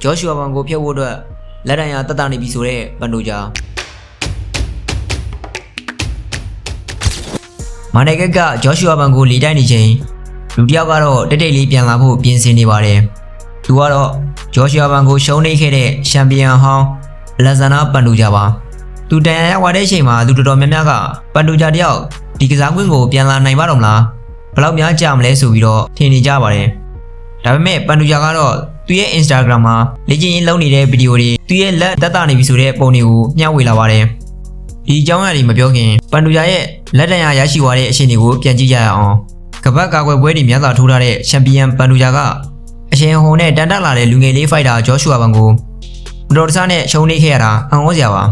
ဂျော့ရှူအာဘန်ကိုဖျက်ဖို့အတွက်လက်တံရတက်တာနေပြီဆိုတဲ့ပန်တိုဂျာမာနယ်ကက်ကဂျော့ရှူအာဘန်ကိုလေတိုက်နေချိန်လူတစ်ယောက်ကတော့တိတ်တိတ်လေးပြန်လာဖို့ပြင်ဆင်နေပါတယ်သူကတော့ဂျော့ရှူအာဘန်ကိုရှုံးနေခဲ့တဲ့ချန်ပီယံဟောင်းလက်ဇန်နာပန်တိုဂျာပါသူတန်ရရောက်သွားတဲ့အချိန်မှာလူတော်တော်များများကပန်တိုဂျာတယောက်ဒီကစားကွင်းကိုပြန်လာနိုင်ပါတော့မလားဘယ်လောက်များကြာမလဲဆိုပြီးတော့ထင်နေကြပါတယ်ဒါပေမဲ့ပန်တိုဂျာကတော့သူရဲ့ Instagram မှာလေ့ကျင့်ရေးလုပ်နေတဲ့ဗီဒီယိုတွေသူရဲ့လက်တက်တာနေပြီဆိုတဲ့ပုံတွေကိုမျှဝေလာပါတယ်ဒီအကြောင်းအရာတွေမပြောခင်ပန်တိုဂျာရဲ့လက်တံရရရှိသွားတဲ့အချိန်တွေကိုပြန်ကြည့်ကြရအောင်ကပတ်ကာကွယ်ပွဲတွေများစွာထိုးထားတဲ့ချန်ပီယံပန်တိုဂျာကအရှင်ဟိုနဲ့တန်တက်လာတဲ့လူငယ်လေးဖိုက်တာဂျော့ရှူအာဘန်ကိုမတော်တဆနဲ့ရှုံးနေခဲ့ရတာအံ့ဩစရာပါ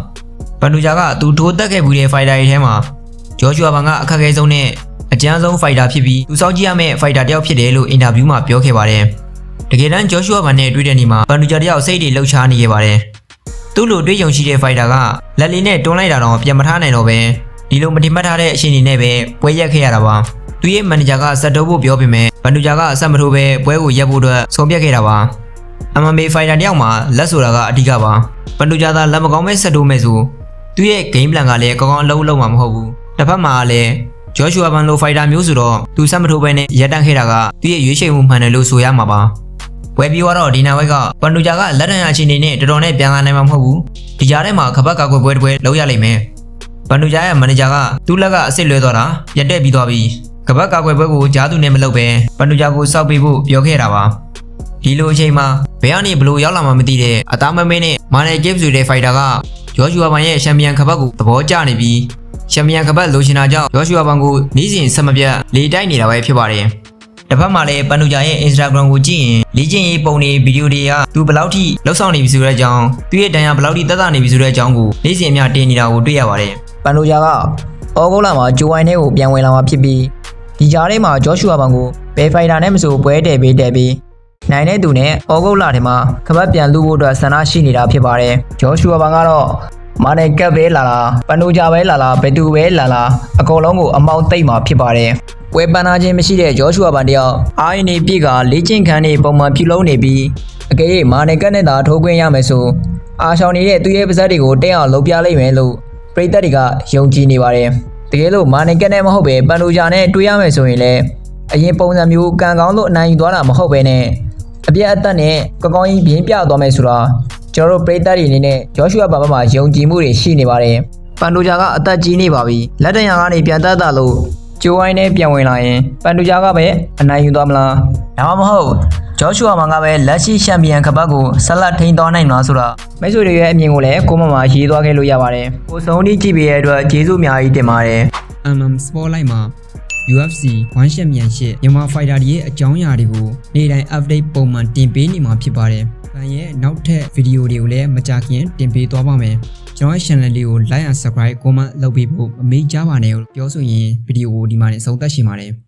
ပန်တိုဂျာကသူထိုးတက်ခဲ့ဘူးတဲ့ဖိုက်တာတွေထဲမှာဂျော့ရှူအာဘန်ကအခက်အခဲဆုံးနဲ့အကျန်းဆုံးဖိုက်တာဖြစ်ပြီးသူစောင့်ကြည့်ရမယ့်ဖိုက်တာတယောက်ဖြစ်တယ်လို့အင်တာဗျူးမှာပြောခဲ့ပါတယ်တကယ်တမ်းဂျော့ရှူအာဘန်နဲ့တွေ့တဲ့နေ့မှာပန်တိုဂျာတယောက်စိတ်တွေလှုပ်ရှားနေခဲ့ပါတယ်သူ့လိုတွေ့ကြုံရှိတဲ့ဖိုက်တာကလက်လေးနဲ့တွန်းလိုက်တာတော့ပြန်မထားနိုင်တော့ပဲဒီလိုမတင်မှတ်ထားတဲ့အချိန်တွေနဲ့ပဲပွဲရက်ခဲ့ရတာပါသူရဲ့မန်နေဂျာကဆက်တိုးဖို့ပြောပေမဲ့ပန်တိုဂျာကဆက်မထိုးပဲပွဲကိုရက်ဖို့အတွက်ဆုံးဖြတ်ခဲ့တာပါMMAဖိုက်တာတယောက်မှာလက်ဆိုတာကအဓိကပါပန်တိုဂျာသာလက်မကောင်းပဲဆက်တိုးမဲ့ဆိုသူ့ရဲ့ game plan ကလည်းကောင်းကောင်းအလုပ်လုပ်မှာမဟုတ်ဘူးတစ်ဖက်မှာလည်းဂျော့ရှူအာဘန်လိုဖိုက်တာမျိုးဆိုတော့သူဆက်မထိုးပဲနဲ့ရက်တန့်ခဲ့တာကသူ့ရဲ့ရွေးချယ်မှုမှန်တယ်လို့ဆိုရမှာပါပွဲပြီးတော့ဒီနာဝက်ကပန်တိုဂျာကလက်တံရအခြေအနေနဲ့တော်တော်နဲ့ပြန်လာနိုင်မှာမဟုတ်ဘူးဒီကြားထဲမှာခပတ်ကာကွယ်ပွဲတစ်ပွဲလုပ်ရလိမ့်မယ်ပန်တိုဂျာရဲ့မန်နေဂျာကသူ့လက်ကအစ်စ်လွဲသွားတာပြတ်တက်ပြီးသွားပြီခပတ်ကာကွယ်ပွဲကိုဂျားသူနဲ့မလုပ်ပဲပန်တိုဂျာကိုစောက်ပေးဖို့ပြောခဲ့တာပါဒီလိုအချိန်မှာဘယ်ကနေဘလို့ရောက်လာမှမသိတဲ့အသားမမဲနဲ့မာနယ်ကစ်ဆိုတဲ့ဖိုက်တာကဂျော့ရှူအာဘန်ရဲ့ချန်ပီယံခပတ်ကိုသဘောကျနေပြီးချန်ပီယံခပတ်လိုချင်တာကြောင့်ဂျော့ရှူအာဘန်ကိုနေ့စဉ်ဆက်မပြတ်လေတိုက်နေတာပဲဖြစ်ပါတယ်တစ်ဖက်မှာလည်းပန်တိုဂျာရဲ့ Instagram ကိုကြည့်ရင်လေ့ကျင့်ရေးပုံတွေဗီဒီယိုတွေကသူဘယ်လောက်ထိလှုပ်ဆောင်နေပြီဆိုတဲ့အကြောင်းသူရဲ့တန်ရာဘယ်လောက်ထိတက်တာနေပြီဆိုတဲ့အကြောင်းကိုနေ့စဉ်အများတင်နေတာကိုတွေ့ရပါတယ်ပန်တိုဂျာကဩဂုတ်လမှာဂျိုဝိုင်းထဲကိုပြန်ဝင်လာမှာဖြစ်ပြီးဒီကြားထဲမှာဂျော့ရှူအာဘန်ကိုဘယ်ဖိုက်တာနဲ့မဆိုပွဲတည်ပြီးနိုင်တဲ့သူနဲ့ဩဂုတ်လထဲမှာခပတ်ပြန်လူဖို့အတွက်ဆန္ဒရှိနေတာဖြစ်ပါတယ်ဂျော့ရှူအာဘန်ကတော့မာနယ်ကက်ပဲလာလာပန်တိုဂျာပဲလာလာဘယ်သူပဲလာလာအကုန်လုံးကိုအမောက်သိမ့်မှာဖြစ်ပါတယ်ပွဲပန်းနာခြင်းမရှိတဲ့ဂျော့ရှူအာဘန်တယောက်အာအင်နေပြည့်ကလေ့ကျင့်ခန်းတွေပုံမှန်ပြုလုပ်နေပြီးအကယ်၍မာနယ်ကက်နဲ့သာထိုးခွင့်ရမယ်ဆိုအာရှောင်းနေတဲ့သူရဲ့ပါဇက်တွေကိုတက်အောင်လုပ်ပြလိုက်မယ်လို့ပရိသတ်တွေကယုံကြည်နေပါတယ်တကယ်လို့မာနယ်ကက်နဲ့မဟုတ်ပဲပန်တိုဂျာနဲ့တွေ့ရမယ်ဆိုရင်လည်းအရင်ပုံစံမျိုးကံကောင်းလို့အနိုင်ယူသွားတာမဟုတ်ပဲနဲ့အပြတ်အသက်နဲ့ကောင်းကောင်းကြီးပြင်းပြသွားမယ်ဆိုတာကျွန်တော်တို့ပရိသတ်တွေအနေနဲ့ဂျော့ရှူအာဘန်မှာယုံကြည်မှုတွေရှိနေပါတယ်ပန်တိုဂျာကအသက်ကြီးနေပါပြီလက်တံရကနေပြန်တက်တာလို့ဂျိုဝိုင်းနဲ့ပြန်ဝင်လာရင်ပန်တိုဂျာကပဲအနိုင်ယူသွားမလားဒါမှမဟုတ်ဂျော့ရှူအာဘန်ကပဲလက်ရှိချန်ပီယံခပတ်ကိုဆက်လက်ထိန်းသွားနိုင်မလားဆိုတာမိတ်ဆွေတွေရဲ့အမြင်ကိုလည်းကိုမမှာရေးသွားခဲ့လို့ရပါတယ်ကိုစုံဒီကြည့်ပေးရတဲ့အတွက်ကျေးဇူးအများကြီးတင်ပါတယ် Spotlight မှာ UFC 1ရှက်မြန်ရှက်မြန်မာဖိုက်တာတွေရဲ့အကြောင်းအရာတွေကိုနေ့တိုင်း update ပုံမှန်တင်ပေးနေမှာဖြစ်ပါတယ်။ဗန်ရဲ့နောက်ထပ်ဗီဒီယိုတွေကိုလည်းမကြာခင်တင်ပေးသွားပါမယ်။ကျွန်တော်ရဲ့ channel လေးကို like and subscribe comment လုပ်ပေးဖို့မမေ့ကြပါနဲ့လို့ပြောဆိုရင်ဗီဒီယိုကိုဒီမှာနေဆုံးသက်ရှင်ပါတယ်။